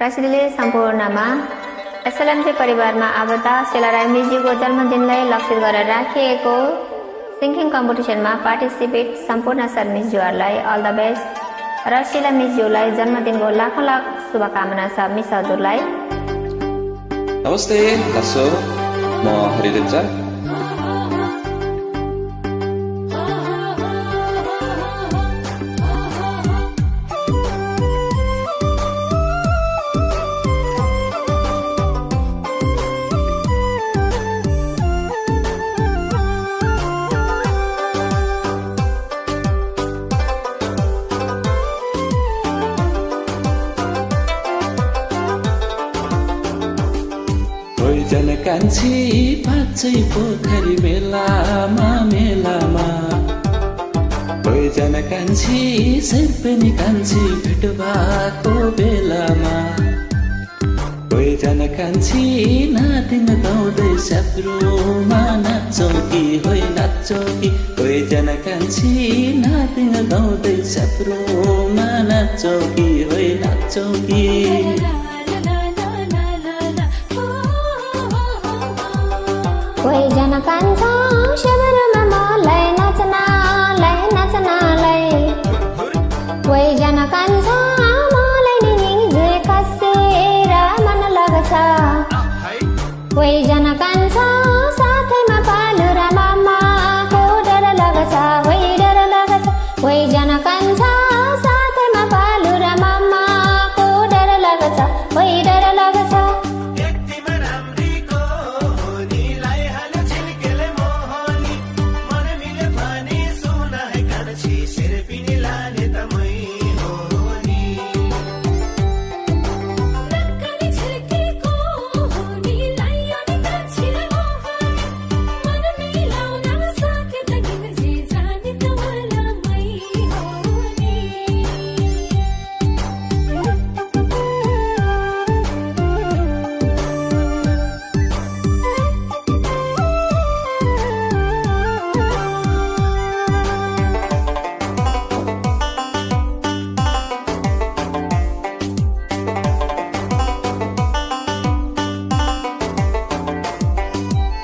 प्रसिद्धले सम्पूर्णमा एसएलएमसी परिवारमा आबद्ध सेलाराई मिज्यूको जन्मदिनलाई लक्षित गरेर राखिएको सिङ्गिङ कम्पिटिसनमा पार्टिसिपेट सम्पूर्ण सर मिज्यूहरूलाई अल द बेस्ट र शिला मिज्यूलाई जन्मदिनको लाखौं लाख शुभकामना छ। मिस हजुरलाई नमस्ते हसो म हरिदेवजा कान्छी पाँचै पोखरी मेलामा कोहीजना कान्छी सेर्पेनी कान्छी भेट भएको बेलामा कोहीजना कान्छी नातिन गाउँदै स्याप्रोमा नाच्छौ कि होइ नाच्छौ कि कोहीजना कान्छी नातिन गाउँदै स्याप्रोमा नाच्छौ कि होइ नाच्छौ कि कोहीजना कान्छा शबरमा मलाई नाच्नलाई कोहीजना कान्छा मलाई निजे कसेर मन लाग्छ कोहीजना कान्छा साथैमा पालु र मामाको डर लाग्छ होइ डर लाग्छ कोहीजना कान्छा साथैमा पालु र मामाको डर लाग्छ होइ डर लाग्छ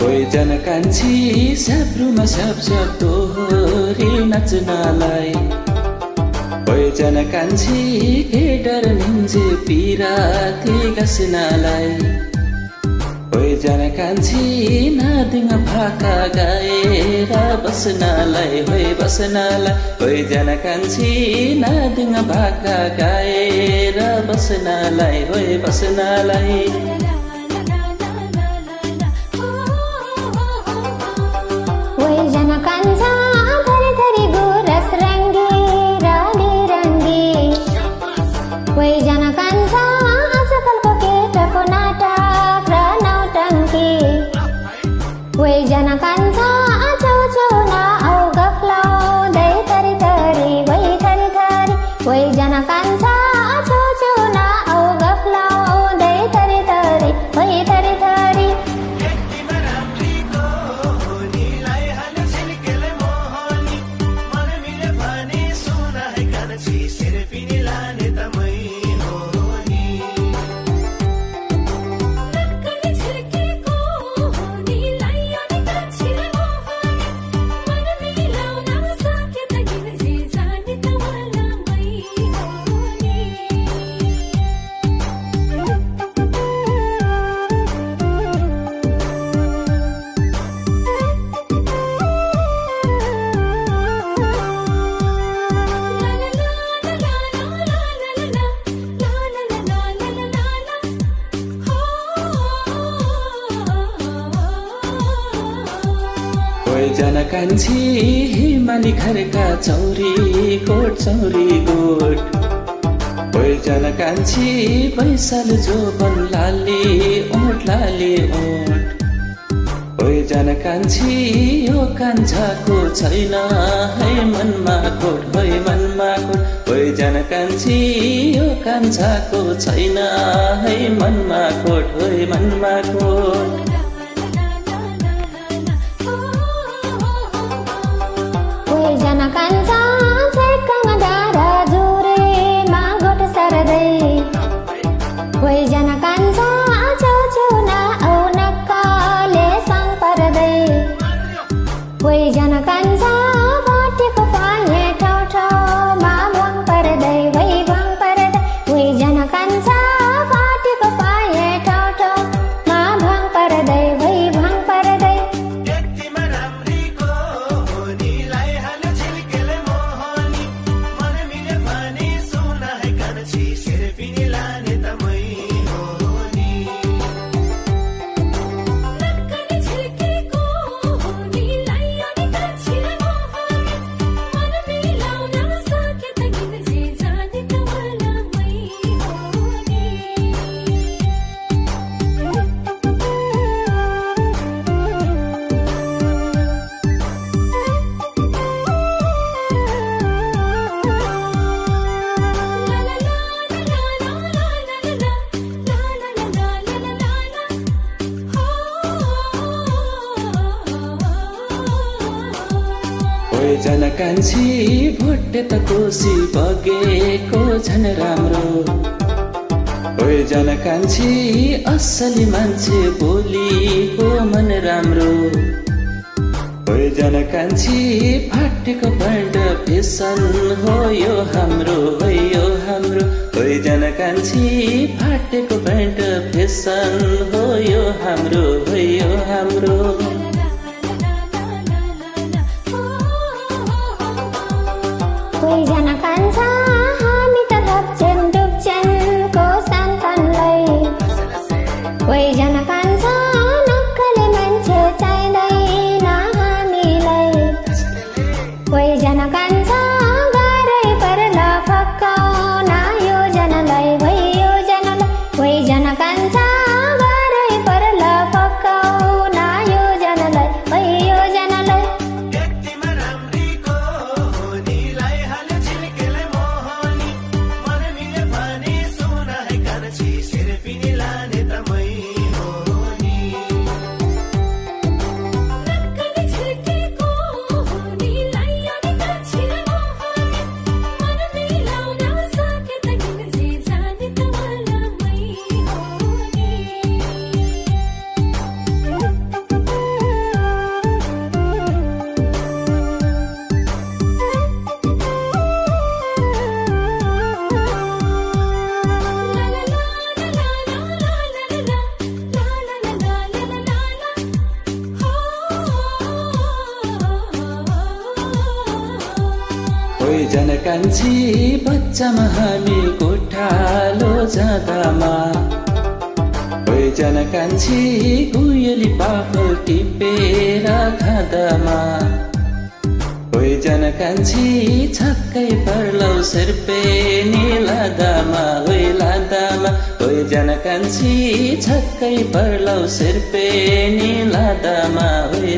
कोहीजना कान्छी स्याप्रुमा स्याप तोरी नाच्नलाई कोहीजना कान्छी केटर निन्जे पिराती गाँस्नलाई कोहीजना कान्छी नादिङ भाका गाएर बस्नलाई होइ बस्नलाई कोहीजना कान्छी नादिङ भाका गाएर बस्नलाई होइ बस्नलाई कोहीजना कान्छा थरी गुरस रङ्गी रङ्गी कोहीजना कान्छा आजकलको केटको नाटक र नौटङ्की कोहीजना कान्छा छेउछेउमा औ गफलाउँदै थरी वही थरी कोहीजना कान्छा छेउछेउमा औ गफलाउँदै थरी वही थरी कोहीजना कान्छी हिमाली घरका चौरी कोट कोहीजना कान्छी बैसाल जोबन लाली ओठ कोहीजना कान्छी यो कान्छाको छैन है मनमा खोट कोहीजना कान्छी यो कान्छाको छैन है मनमा खोट कोहीजना कान्छा झेक्कामा डाँडा जुरेमा गोठ सर्दै ओइ जनकान्छी भोटे त कोसी बगेको झन राम्रो ओइ जनकान्छी असली मान्छे बोलीको मन राम्रो ओइ जनकान्छी फाटेको पैन्ट फेसन हो यो हाम्रो ओइ जनकान्छी फाटेको पैन्ट फेसन हो यो हाम्रो ओइ जनकान्छा हामी त थप्छन् डुब्छन्को सन्तानलाई ओइ जनकान्छा नक्कले मान्छे चाहिँदैन हामीलाई ओइ जनकान्छा गाह्रै पर्ला फकाउन यो जनलाई ओइ जनकान्छा गाह्रै पर्ला फकाउन यो जनलाई यो जनलाई ओइ जनकान्छी बच्चामा हामी गोठालो जाँदामा ओइ जनकान्छी गुयली पापल टिपेर खाँदामा ओइ जनकान्छी छक्कै पर्लौ शेर्पेनी लादामा ओइ जनकान्छी छक्कै पर्लौ शेर्पेनी लादामा ओइ